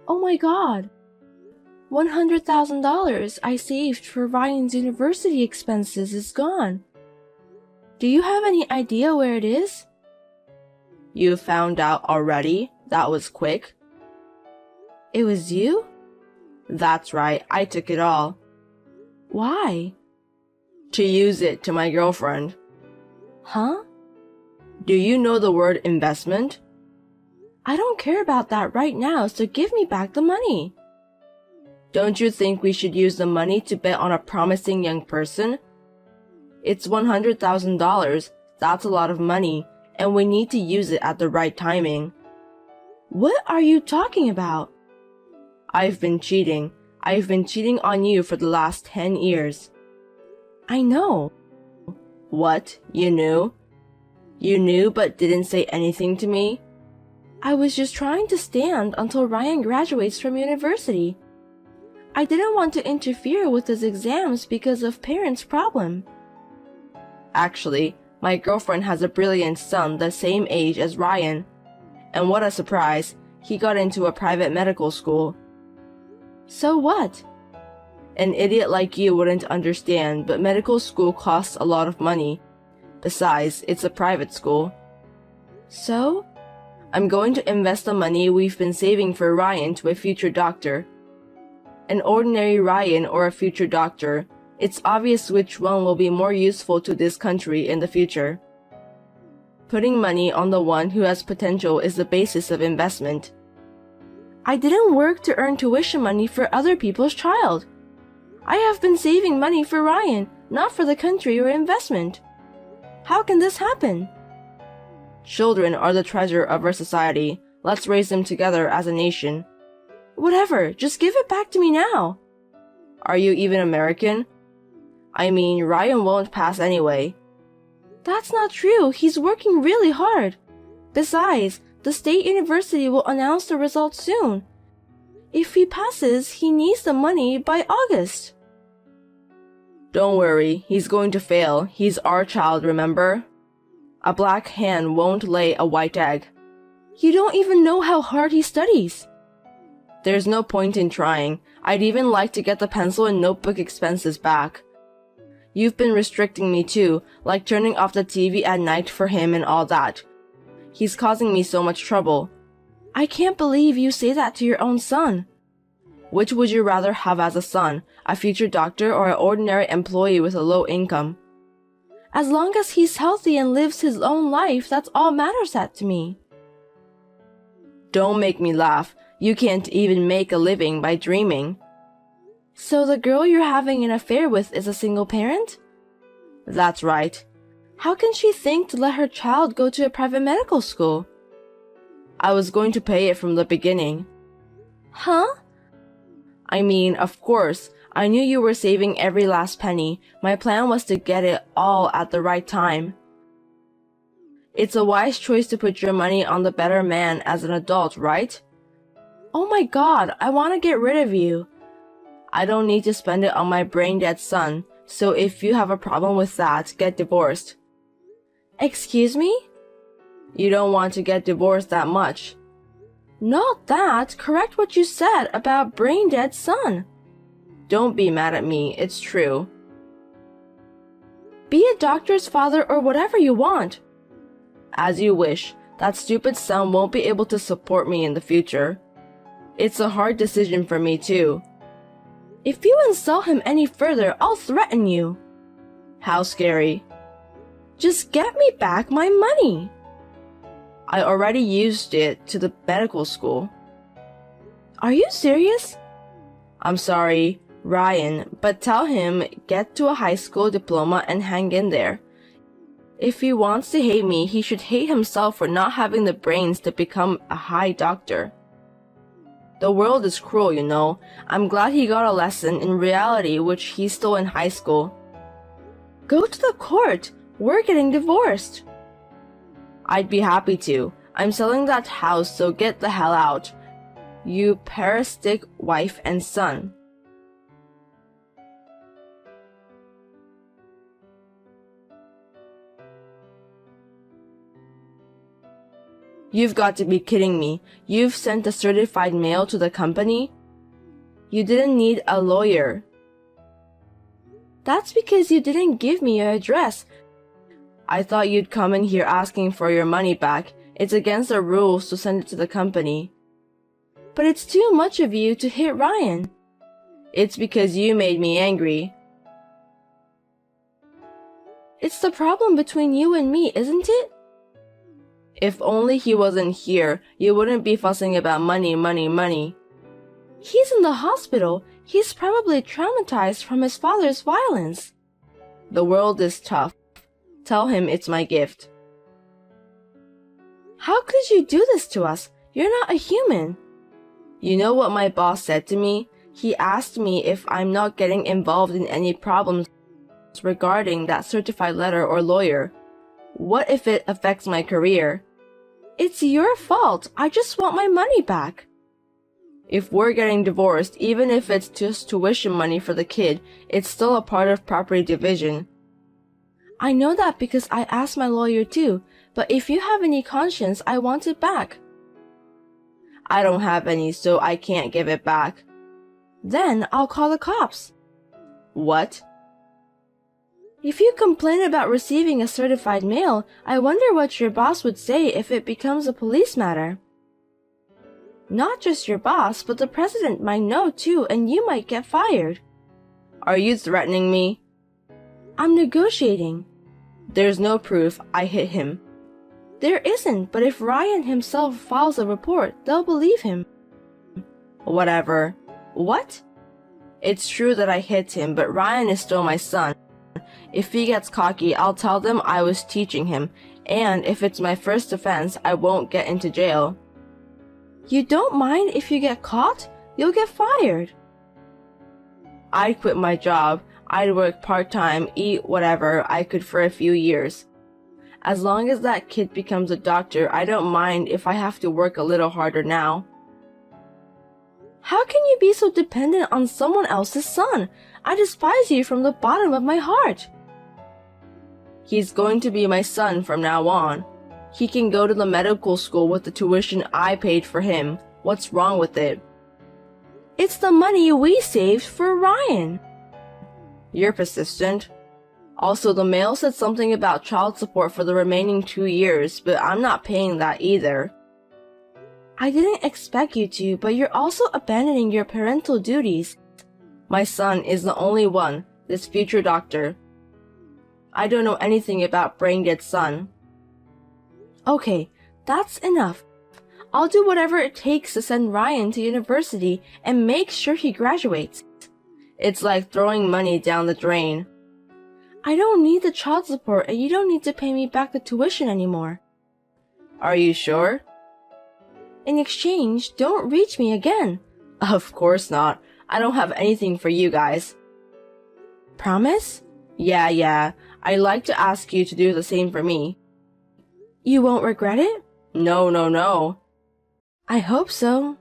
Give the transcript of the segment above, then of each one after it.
Oh my God! $100,000 I saved for Ryan's university expenses is gone. Do you have any idea where it is? You found out already? That was quick. It was you? That's right, I took it all. Why? To use it to my girlfriend. Huh? Do you know the word investment? I don't care about that right now, so give me back the money. Don't you think we should use the money to bet on a promising young person? It's $100,000. That's a lot of money, and we need to use it at the right timing. What are you talking about? I've been cheating. I've been cheating on you for the last 10 years. I know. What? You knew? You knew but didn't say anything to me? I was just trying to stand until Ryan graduates from university. I didn't want to interfere with his exams because of parents' problem. Actually, my girlfriend has a brilliant son the same age as Ryan. And what a surprise, he got into a private medical school. So what? An idiot like you wouldn't understand, but medical school costs a lot of money. Besides, it's a private school. So? I'm going to invest the money we've been saving for Ryan to a future doctor. An ordinary Ryan or a future doctor, it's obvious which one will be more useful to this country in the future. Putting money on the one who has potential is the basis of investment. I didn't work to earn tuition money for other people's child. I have been saving money for Ryan, not for the country or investment. How can this happen? Children are the treasure of our society. Let's raise them together as a nation. Whatever, just give it back to me now. Are you even American? I mean, Ryan won't pass anyway. That's not true. He's working really hard. Besides, the state university will announce the results soon. If he passes, he needs the money by August. Don't worry, he's going to fail. He's our child, remember? A black hen won't lay a white egg. You don't even know how hard he studies. There's no point in trying. I'd even like to get the pencil and notebook expenses back. You've been restricting me too, like turning off the TV at night for him and all that. He's causing me so much trouble. I can't believe you say that to your own son. Which would you rather have as a son, a future doctor or an ordinary employee with a low income? As long as he's healthy and lives his own life, that's all matters to me. Don't make me laugh. You can't even make a living by dreaming. So the girl you're having an affair with is a single parent? That's right. How can she think to let her child go to a private medical school? I was going to pay it from the beginning. Huh? I mean, of course, I knew you were saving every last penny. My plan was to get it all at the right time. It's a wise choice to put your money on the better man as an adult, right? Oh my God, I want to get rid of you. I don't need to spend it on my brain-dead son, so if you have a problem with that, get divorced. Excuse me? You don't want to get divorced that much. Not that. Correct what you said about brain-dead son. Don't be mad at me, it's true. Be a doctor's father or whatever you want. As you wish. That stupid son won't be able to support me in the future. It's a hard decision for me too. If you insult him any further, I'll threaten you. How scary. Just get me back my money. I already used it to the medical school. Are you serious? I'm sorry, Ryan, but tell him get to a high school diploma and hang in there. If he wants to hate me, he should hate himself for not having the brains to become a high doctor. The world is cruel, you know. I'm glad he got a lesson in reality which he's still in high school. Go to the court. We're getting divorced. I'd be happy to. I'm selling that house, so get the hell out. You parasitic wife and son. You've got to be kidding me. You've sent a certified mail to the company? You didn't need a lawyer. That's because you didn't give me your address. I thought you'd come in here asking for your money back. It's against the rules to send it to the company. But it's too much of you to hit Ryan. It's because you made me angry. It's the problem between you and me, isn't it? If only he wasn't here, you wouldn't be fussing about money. He's in the hospital. He's probably traumatized from his father's violence. The world is tough. Tell him it's my gift. How could you do this to us? You're not a human. You know what my boss said to me? He asked me if I'm not getting involved in any problems regarding that certified letter or lawyer. What if it affects my career? It's your fault. I just want my money back. If we're getting divorced, even if it's just tuition money for the kid, it's still a part of property division. I know that because I asked my lawyer too, but if you have any conscience, I want it back. I don't have any, so I can't give it back. Then I'll call the cops. What? If you complain about receiving a certified mail, I wonder what your boss would say if it becomes a police matter. Not just your boss, but the president might know too, and you might get fired. Are you threatening me? I'm negotiating. There's no proof I hit him. There isn't, but if Ryan himself files a report, they'll believe him. Whatever. What? It's true that I hit him, but Ryan is still my son. If he gets cocky, I'll tell them I was teaching him, and if it's my first offense, I won't get into jail. You don't mind if you get caught? You'll get fired. I'd quit my job. I'd work part-time, eat whatever I could for a few years. As long as that kid becomes a doctor, I don't mind if I have to work a little harder now. How can you be so dependent on someone else's son? I despise you from the bottom of my heart. He's going to be my son from now on. He can go to the medical school with the tuition I paid for him. What's wrong with it? It's the money we saved for Ryan. You're persistent. Also, the mail said something about child support for the remaining 2 years, but I'm not paying that either. I didn't expect you to, but you're also abandoning your parental duties. My son is the only one, this future doctor. I don't know anything about brain-dead son. Okay, that's enough. I'll do whatever it takes to send Ryan to university and make sure he graduates. It's like throwing money down the drain. I don't need the child support and you don't need to pay me back the tuition anymore. Are you sure? In exchange, don't reach me again. Of course not. I don't have anything for you guys. Promise? Yeah. I'd like to ask you to do the same for me. You won't regret it? No. I hope so.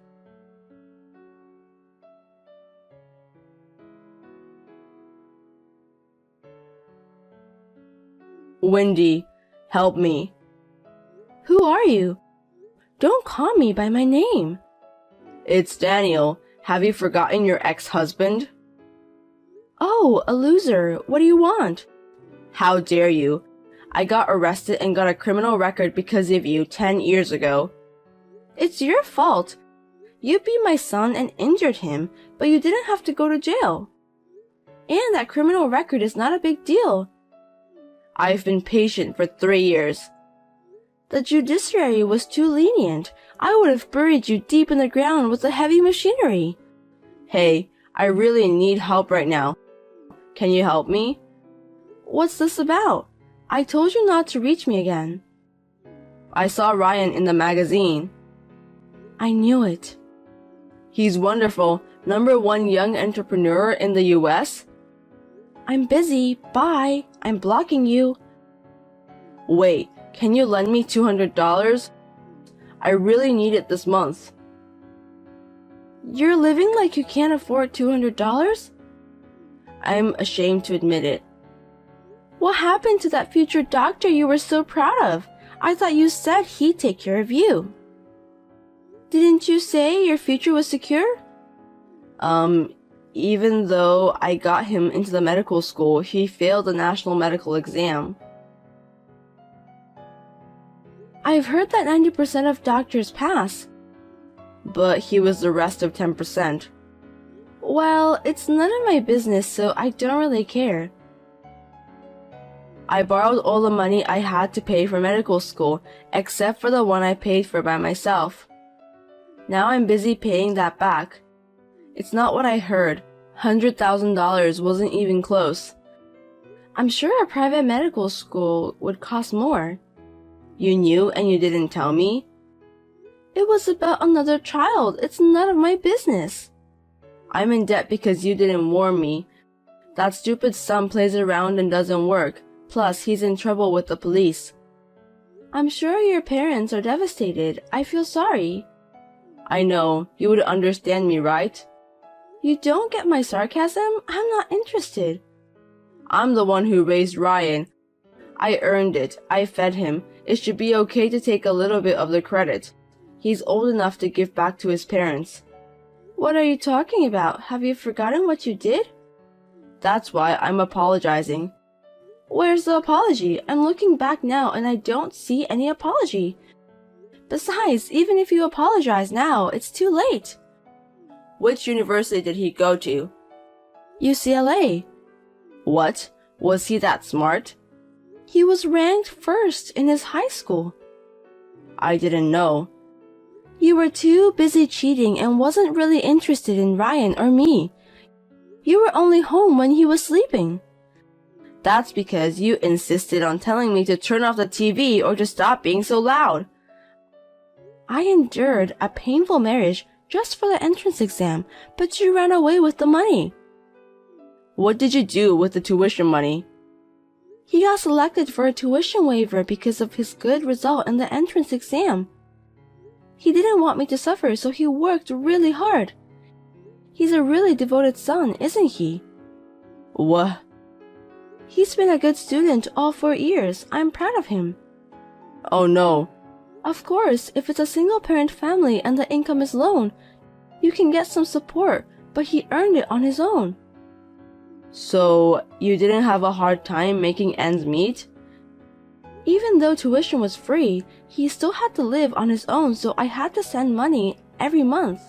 Wendy, help me. Who are you? Don't call me by my name. It's Daniel. Have you forgotten your ex-husband? Oh, a loser. What do you want? How dare you? I got arrested and got a criminal record because of you 10 years ago. It's your fault. You beat my son and injured him, but you didn't have to go to jail. And that criminal record is not a big deal. I've been patient for 3 years. The judiciary was too lenient. I would have buried you deep in the ground with the heavy machinery. Hey, I really need help right now. Can you help me? What's this about? I told you not to reach me again. I saw Ryan in the magazine. I knew it. He's wonderful. #1 young entrepreneur in the US. I'm busy. Bye. I'm blocking you. Wait, can you lend me $200? I really need it this month. You're living like you can't afford $200? I'm ashamed to admit it. What happened to that future doctor you were so proud of? I thought you said he'd take care of you. Didn't you say your future was secure? Even though I got him into the medical school, he failed the national medical exam. I've heard that 90% of doctors pass. But he was the rest of 10%. Well, it's none of my business, so I don't really care. I borrowed all the money I had to pay for medical school, except for the one I paid for by myself. Now I'm busy paying that back. It's not what I heard. $100,000 wasn't even close. I'm sure a private medical school would cost more. You knew and you didn't tell me? It was about another child. It's none of my business. I'm in debt because you didn't warn me. That stupid son plays around and doesn't work. Plus, he's in trouble with the police. I'm sure your parents are devastated. I feel sorry. I know. You would understand me, right? You don't get my sarcasm? I'm not interested. I'm the one who raised Ryan. I earned it. I fed him. It should be okay to take a little bit of the credit. He's old enough to give back to his parents. What are you talking about? Have you forgotten what you did? That's why I'm apologizing. Where's the apology? I'm looking back now and I don't see any apology. Besides, even if you apologize now, it's too late. Which university did he go to? UCLA. What? Was he that smart? He was ranked first in his high school. I didn't know. You were too busy cheating and wasn't really interested in Ryan or me. You were only home when he was sleeping. That's because you insisted on telling me to turn off the TV or to stop being so loud. I endured a painful marriage just for the entrance exam, but you ran away with the money. What did you do with the tuition money? He got selected for a tuition waiver because of his good result in the entrance exam. He didn't want me to suffer, so he worked really hard. He's a really devoted son, isn't he? What? He's been a good student all 4 years. I'm proud of him. Oh no. Of course, if it's a single-parent family and the income is low, you can get some support, but he earned it on his own. So, you didn't have a hard time making ends meet? Even though tuition was free, he still had to live on his own, so I had to send money every month.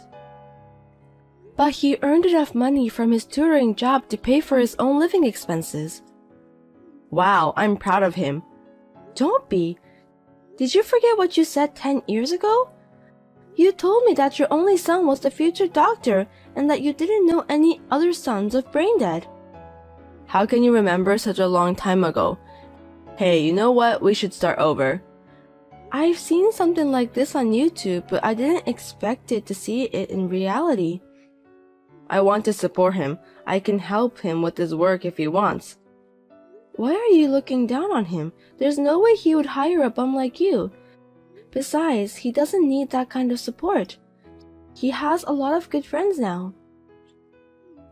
But he earned enough money from his tutoring job to pay for his own living expenses. Wow, I'm proud of him. Don't be. Did you forget what you said 10 years ago? You told me that your only son was the future doctor and that you didn't know any other sons of brain dead. How can you remember such a long time ago? Hey, you know what? We should start over. I've seen something like this on YouTube, but I didn't expect it to see it in reality. I want to support him. I can help him with his work if he wants. Why are you looking down on him? There's no way he would hire a bum like you. Besides, he doesn't need that kind of support. He has a lot of good friends now.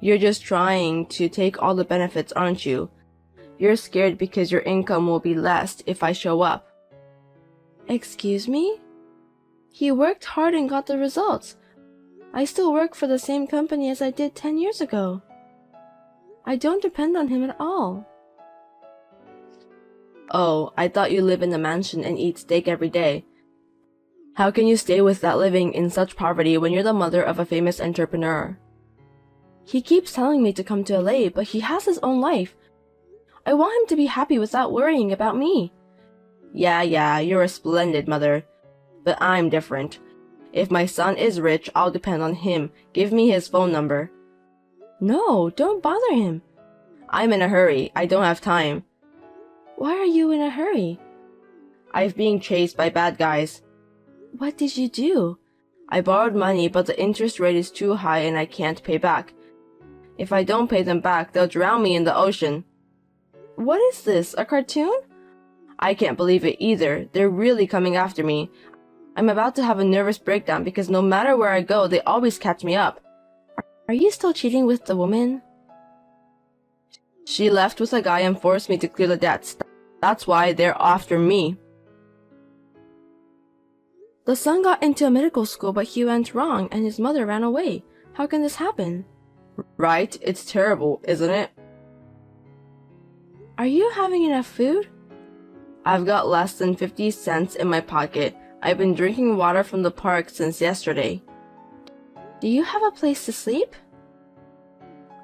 You're just trying to take all the benefits, aren't you? You're scared because your income will be less if I show up. Excuse me? He worked hard and got the results. I still work for the same company as I did 10 years ago. I don't depend on him at all. Oh, I thought you live in a mansion and eat steak every day. How can you stay with that living in such poverty when you're the mother of a famous entrepreneur? He keeps telling me to come to LA, but he has his own life. I want him to be happy without worrying about me. Yeah, you're a splendid mother. But I'm different. If my son is rich, I'll depend on him. Give me his phone number. No, don't bother him. I'm in a hurry. I don't have time. Why are you in a hurry? I'm being chased by bad guys. What did you do? I borrowed money, but the interest rate is too high and I can't pay back. If I don't pay them back, they'll drown me in the ocean. What is this, a cartoon? I can't believe it either. They're really coming after me. I'm about to have a nervous breakdown because no matter where I go, they always catch me up. Are you still cheating with the woman? She left with a guy and forced me to clear the debts. That's why they're after me. The son got into a medical school, but he went wrong and his mother ran away. How can this happen? Right? It's terrible, isn't it? Are you having enough food? I've got less than 50 cents in my pocket. I've been drinking water from the park since yesterday. Do you have a place to sleep?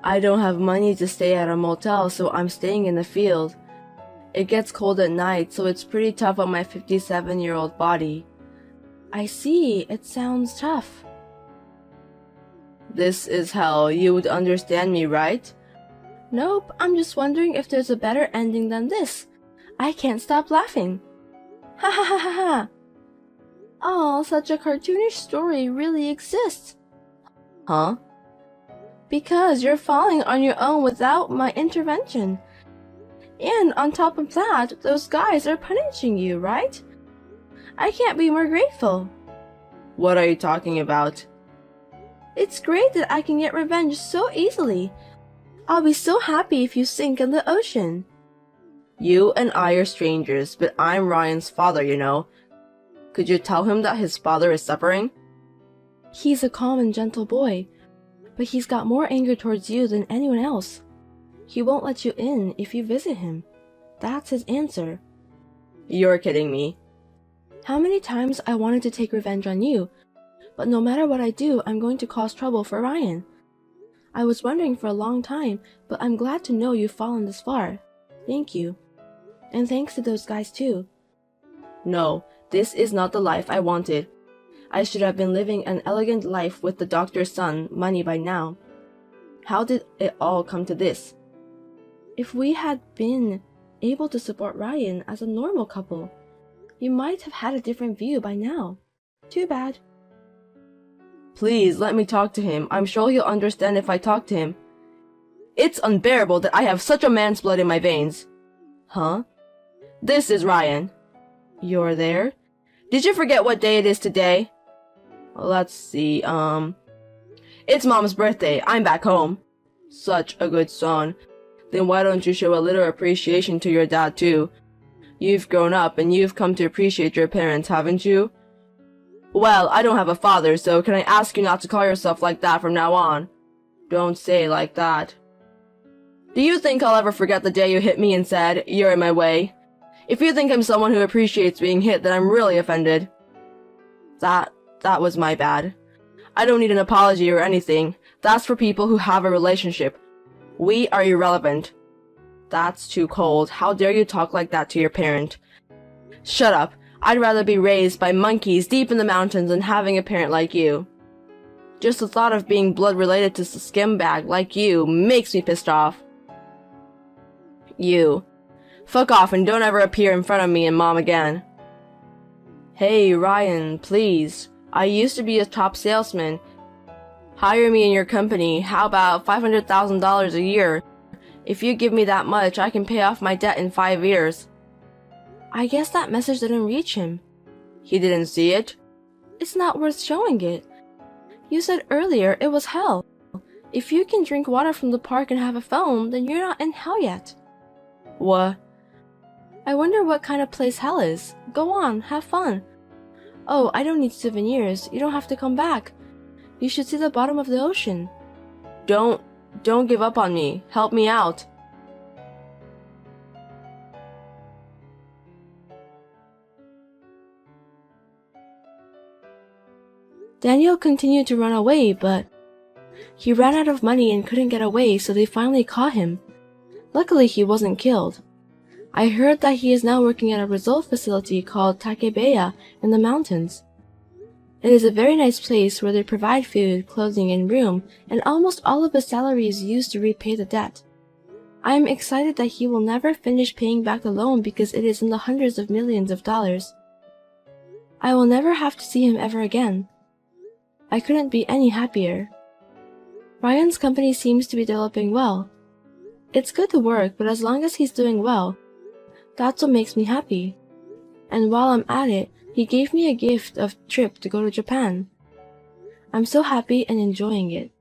I don't have money to stay at a motel, so I'm staying in the field. It gets cold at night, so it's pretty tough on my 57-year-old body. I see. It sounds tough. This is hell. You would understand me, right? Nope, I'm just wondering if there's a better ending than this. I can't stop laughing. Ha ha ha ha ha. Oh, such a cartoonish story really exists. Huh? Because you're falling on your own without my intervention. And on top of that, those guys are punishing you, right? I can't be more grateful. What are you talking about? It's great that I can get revenge so easily. I'll be so happy if you sink in the ocean. You and I are strangers, but I'm Ryan's father, you know. Could you tell him that his father is suffering? He's a calm and gentle boy, but he's got more anger towards you than anyone else. He won't let you in if you visit him. That's his answer. You're kidding me. How many times I wanted to take revenge on you, but no matter what I do, I'm going to cause trouble for Ryan. I was wondering for a long time, but I'm glad to know you've fallen this far. Thank you. And thanks to those guys too. No, this is not the life I wanted. I should have been living an elegant life with the doctor's son, money by now. How did it all come to this? If we had been able to support Ryan as a normal couple, you might have had a different view by now. Too bad. Please, let me talk to him. I'm sure he'll understand if I talk to him. It's unbearable that I have such a man's blood in my veins. Huh? This is Ryan. You're there? Did you forget what day it is today? Let's see, It's Mom's birthday. I'm back home. Such a good son. Then why don't you show a little appreciation to your dad too? You've grown up and you've come to appreciate your parents, haven't you? Well, I don't have a father, so can I ask you not to call yourself like that from now on? Don't say it like that. Do you think I'll ever forget the day you hit me and said, "You're in my way"? If you think I'm someone who appreciates being hit, then I'm really offended. That was my bad. I don't need an apology or anything. That's for people who have a relationship. We are irrelevant. That's too cold. How dare you talk like that to your parent? Shut up. I'd rather be raised by monkeys deep in the mountains than having a parent like you. Just the thought of being blood related to a skimbag like you makes me pissed off. You. Fuck off and don't ever appear in front of me and Mom again. Hey, Ryan, please. I used to be a top salesman. Hire me in your company. How about $500,000 a year? If you give me that much, I can pay off my debt in 5 years. I guess that message didn't reach him. He didn't see it? It's not worth showing it. You said earlier it was hell. If you can drink water from the park and have a phone, then you're not in hell yet. What? I wonder what kind of place hell is. Go on, have fun. Oh, I don't need souvenirs. You don't have to come back. You should see the bottom of the ocean. Don't give up on me. Help me out. Daniel continued to run away, but he ran out of money and couldn't get away, so they finally caught him. Luckily, he wasn't killed. I heard that he is now working at a resort facility called Takebeya in the mountains. It is a very nice place where they provide food, clothing, and room, and almost all of his salary is used to repay the debt. I am excited that he will never finish paying back the loan because it is in the hundreds of millions of dollars. I will never have to see him ever again. I couldn't be any happier. Ryan's company seems to be developing well. It's good to work, but as long as he's doing well, that's what makes me happy. And while I'm at it, he gave me a gift of trip to go to Japan. I'm so happy and enjoying it.